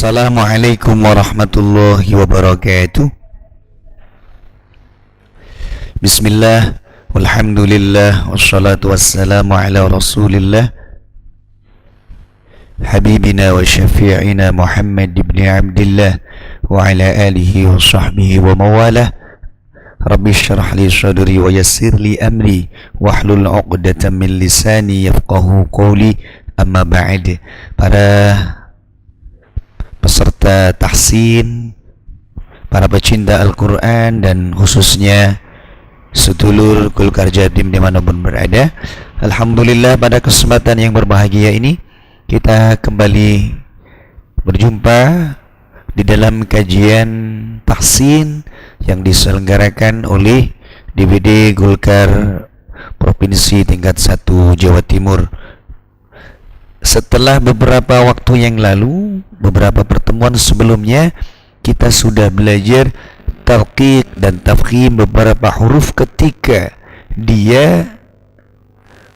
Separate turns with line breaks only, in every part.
Assalamualaikum warahmatullahi wabarakatuh. Bismillah, walhamdulillah, wassalatu wassalamu ala rasulillah Habibina wa syafi'ina Muhammad ibn Abdillah wa ala alihi wa sahbihi wa mawalah. Rabbi syrah li sadri wa yassir li amri wahlul 'uqdatam min lisani yafqahu qawli. Amma ba'd. Para peserta tahsin, para pecinta Al-Quran, dan khususnya sedulur Golkar Jatim dimanapun berada, alhamdulillah pada kesempatan yang berbahagia ini kita kembali berjumpa di dalam kajian tahsin yang diselenggarakan oleh DPD Golkar Provinsi tingkat 1 Jawa Timur. Setelah beberapa waktu yang lalu, beberapa pertemuan sebelumnya, kita sudah belajar tarqiq dan tafkhim beberapa huruf ketika dia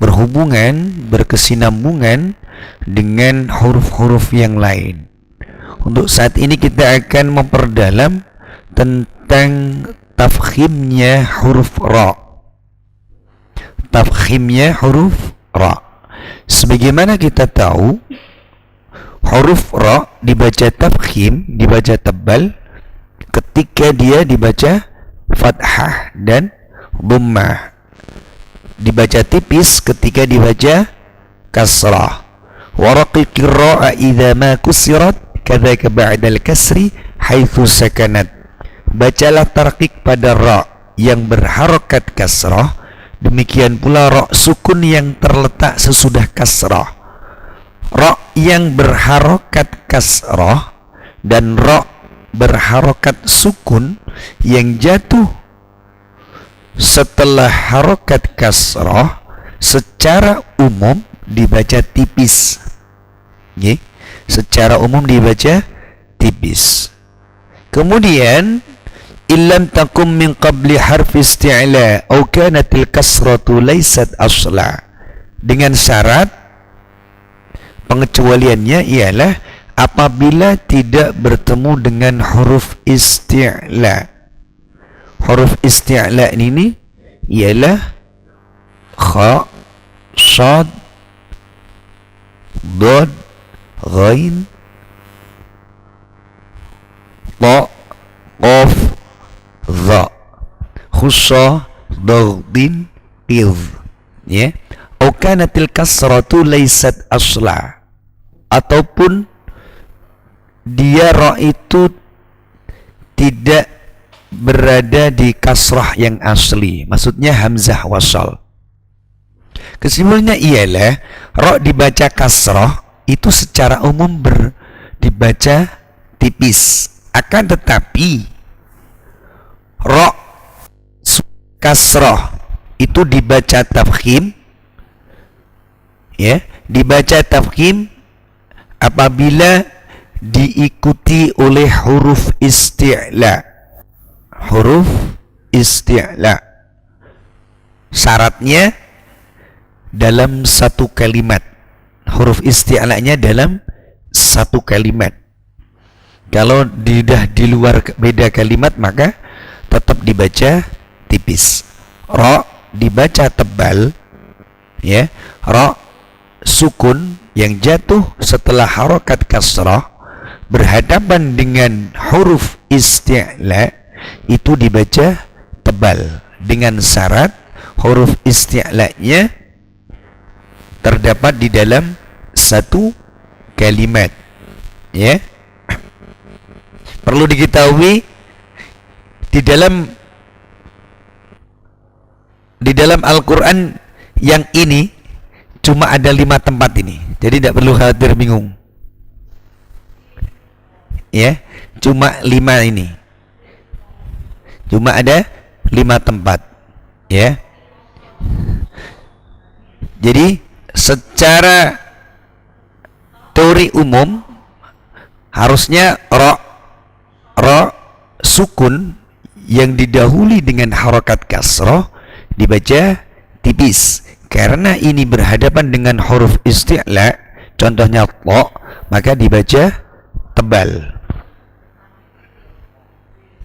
berhubungan, berkesinambungan dengan huruf-huruf yang lain. Untuk saat ini kita akan memperdalam tentang tafkhimnya huruf ra. Tafkhimnya huruf ra. Sebagaimana kita tahu, huruf ra dibaca tafkhim, dibaca tebal ketika dia dibaca fathah dan dhammah, dibaca tipis ketika dibaca kasrah. Wa raqiqir ra'a idza ma kusirat kadzaka ba'dal kasri haitsu sakanat. Bacalah tarqiq pada ra yang berharokat kasrah, demikian pula ra sukun yang terletak sesudah kasrah. Ra yang berharokat kasrah dan ra berharokat sukun yang jatuh setelah harokat kasrah secara umum dibaca tipis. Secara umum dibaca tipis. Kemudian illam takum min qabli harfi isti'la aw kanatil kasratu laysat asla, dengan syarat pengecualiannya ialah apabila tidak bertemu dengan huruf isti'la. Huruf isti'la ini ialah kha, shad, dad, ghain, ta, qaf, dha, khussa, daghdin, qidh. Ya, au kanatil kasratu laysat asla, ataupun dia ra itu tidak berada di kasrah yang asli, maksudnya hamzah wasal. Kesimpulannya ialah ra dibaca kasrah itu secara umum dibaca tipis, akan tetapi ra kasrah itu dibaca tafkhim, ya, dibaca tafkhim apabila diikuti oleh huruf isti'la. Huruf isti'la syaratnya dalam satu kalimat. Huruf isti'lanya dalam satu kalimat. Kalau sudah di luar beda kalimat maka tetap dibaca tipis. Ra dibaca tebal, ya. Ra sukun yang jatuh setelah harokat kasrah berhadapan dengan huruf isti'la itu dibaca tebal, dengan syarat huruf isti'lanya terdapat di dalam satu kalimat, ya. Perlu diketahui di dalam Al-Quran yang ini cuma ada 5 tempat ini, jadi tidak perlu khawatir bingung, ya. Cuma 5 ini, cuma ada 5 tempat, ya. Jadi secara teori umum harusnya ra sukun yang didahului dengan harokat kasrah dibaca tipis, karena ini berhadapan dengan huruf isti'la, contohnya ta, maka dibaca tebal.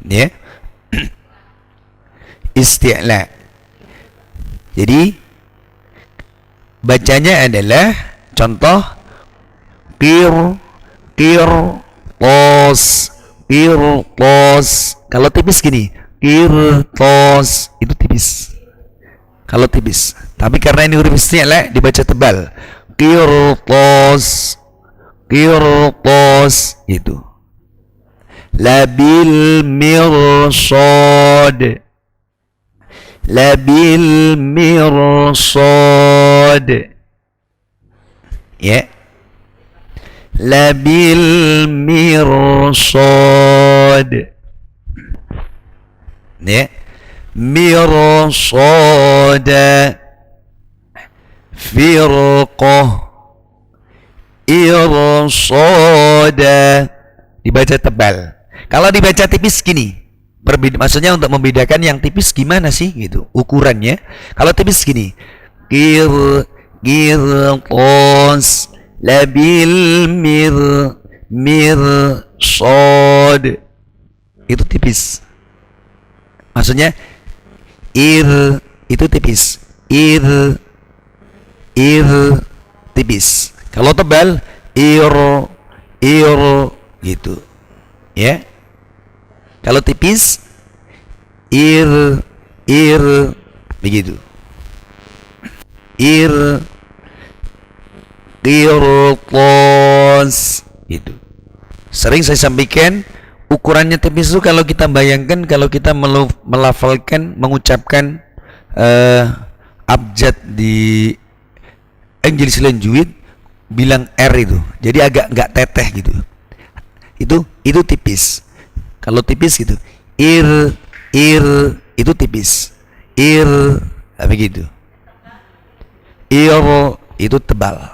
Ya. Isti'la. Jadi bacanya adalah contoh qirtos. Kalau tipis gini, qirtos, itu tipis. Kalau tipis. Tapi karena ini huruf isti'la dibaca tebal. Qirtos itu. Labil mirsad. Ya. Labil mirsad. Ya. Mirsada. Firqah. Irsada. Dibaca tebal. Kalau dibaca tipis gini, maksudnya untuk membedakan yang tipis gimana sih gitu ukurannya. Kalau tipis gini, qirtos labil mirsad, itu tipis. Maksudnya itu tipis. Tipis. Kalau tebal gitu. Ya. Kalau tipis begitu. Qirtos gitu. Sering saya sampaikan ukurannya tipis itu kalau kita bayangkan, kalau kita melafalkan, mengucapkan abjad di Injil Lanjuit, bilang R itu. Jadi agak nggak teteh gitu. Itu tipis. Kalau tipis gitu, itu tipis. Begitu. Itu tebal.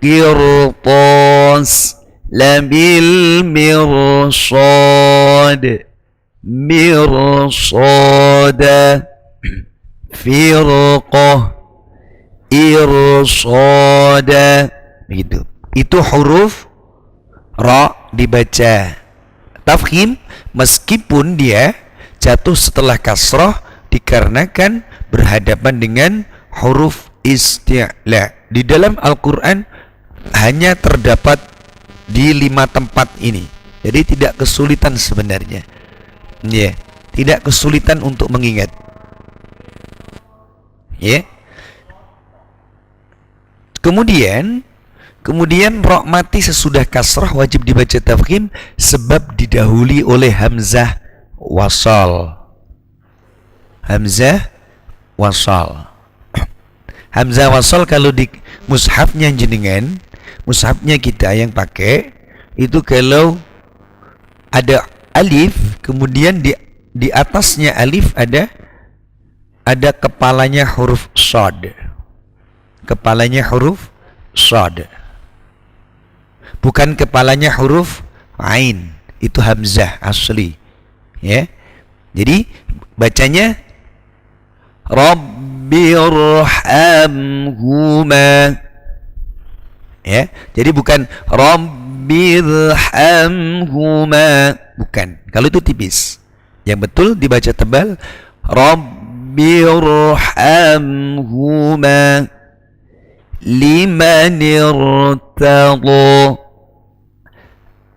Qirtos labil mirsad. Mirsada. Firqah. Irsada. Begitu. Itu huruf ra dibaca tafkhim meskipun dia jatuh setelah kasrah dikarenakan berhadapan dengan huruf isti'la. Di dalam Al-Quran hanya terdapat di 5 tempat ini. Jadi tidak kesulitan sebenarnya. Ya, tidak kesulitan untuk mengingat. Ya. Kemudian ra mati sesudah kasrah wajib dibaca tafkhim sebab didahului oleh hamzah wasal. Hamzah wasal. Hamzah wasal kalau di mushafnya jenengan, mushafnya kita yang pakai itu kalau ada alif, kemudian di atasnya alif ada kepalanya huruf shad. Kepalanya huruf shad. Bukan kepalanya huruf ain, itu hamzah asli. Ya. Jadi bacanya Rabbirhamhuma. Ya. Jadi bukan Rabbirhamhuma, bukan. Kalau itu tipis. Yang betul dibaca tebal Rabbirhamhuma liman irtada.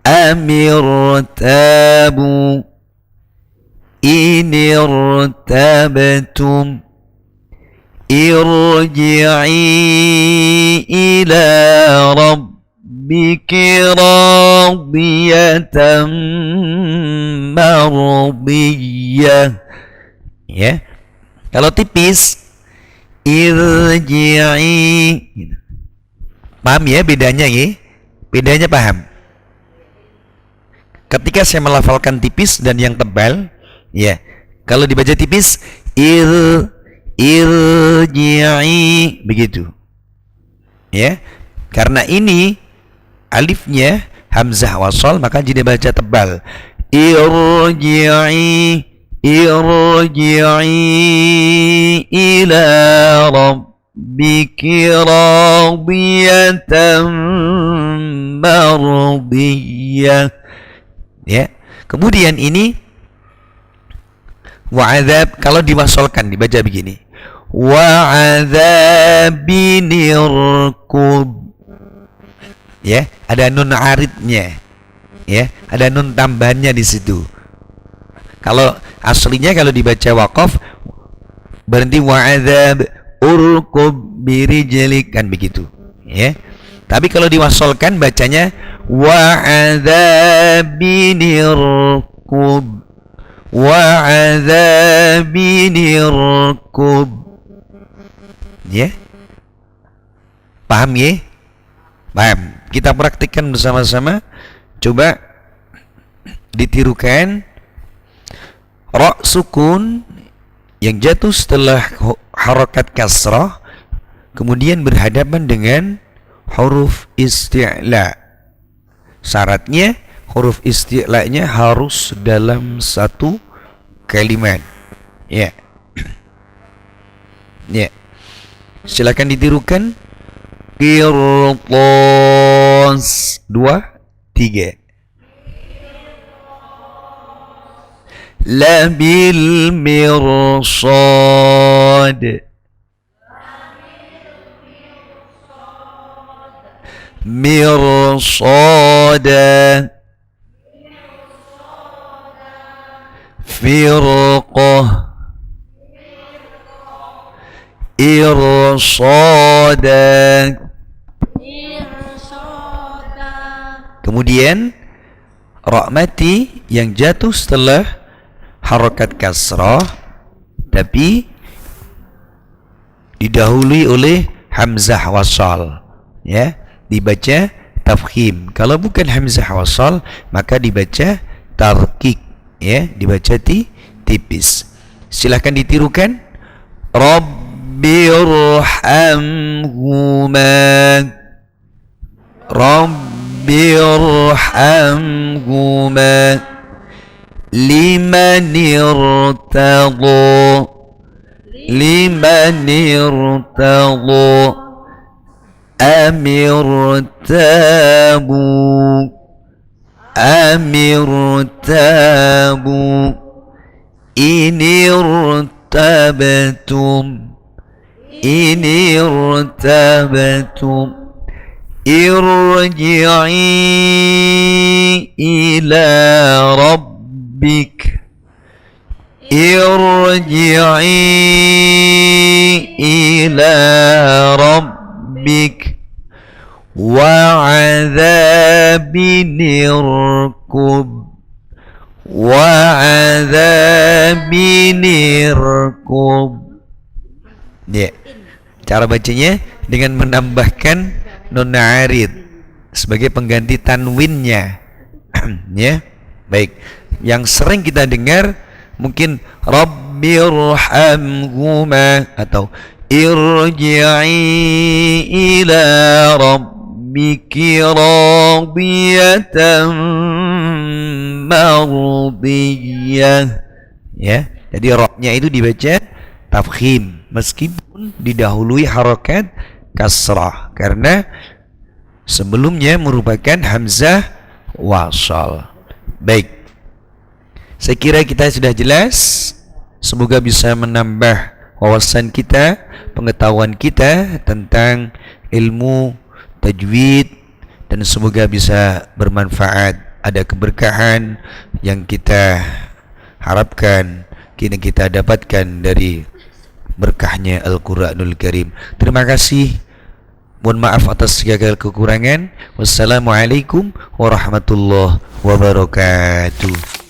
Amirtabu inirtabtum irji'i ila rabbiki radiyatan mardiyah. Ya. Kalau tipis irji'i. Paham ya bedanya ya? Bedanya paham? Ketika saya melafalkan tipis dan yang tebal, ya. Kalau dibaca tipis irji'i begitu. Ya. Karena ini alifnya hamzah wasal, maka jadi baca tebal. Irji'i ila radiyatan mardiyah. Ya. Kemudian ini wa'adzab, kalau diwasolkan dibaca begini. Wa'adzabinirkub. Ya, ada nun aridnya. Ya, ada nun tambahannya di situ. Kalau aslinya kalau dibaca waqaf berhenti wa'adzab urkub birijlik, kan begitu. Ya. Tapi kalau diwasolkan bacanya wa'adzabinirkub. Wa'adzabinirkub. Ya. Paham ya? Paham. Kita praktikkan bersama-sama. Coba ditirukan. Ra sukun yang jatuh setelah harakat kasrah kemudian berhadapan dengan huruf isti'la. Syaratnya huruf isti'lanya harus dalam satu kalimat. Ya. Ya. Silakan ditirukan. Qirtas 2 3. Labil mirsad. Mirsada. Firqah. Irsada. Kemudian ra mati yang jatuh setelah harakat kasrah tapi didahului oleh hamzah wasal, ya, dibaca tafkhim. Kalau bukan hamzah wasal maka dibaca tarkik, ya, dibaca tipis. Silahkan ditirukan. Rabbirhamhuma. Rabbirhamhuma. Liman irtadha. Liman irtadha. Amirtabu. Amirtabu. Inirtabtum. Inirtabtum. Irji'i ila rabbik. Irji'i ila rabbik. Wa'adzabinirkub. Wa'adzabinirkub. Ya. Cara bacanya dengan menambahkan nun arid sebagai pengganti tanwinnya. Ya. Baik. Yang sering kita dengar mungkin Rabbirhamhuma atau irji'i ila rabbiki radiyatan mardiyah. Ya. Jadi ra-nya itu dibaca tafkhim meskipun didahului harakat kasrah karena sebelumnya merupakan hamzah wasal. Baik. Saya kira kita sudah jelas. Semoga bisa menambah wawasan kita, pengetahuan kita tentang ilmu tajwid dan semoga bisa bermanfaat. Ada keberkahan yang kita harapkan kita dapatkan dari berkahnya Al-Quranul Karim. Terima kasih. Mohon maaf atas segala kekurangan. Wassalamualaikum warahmatullahi wabarakatuh.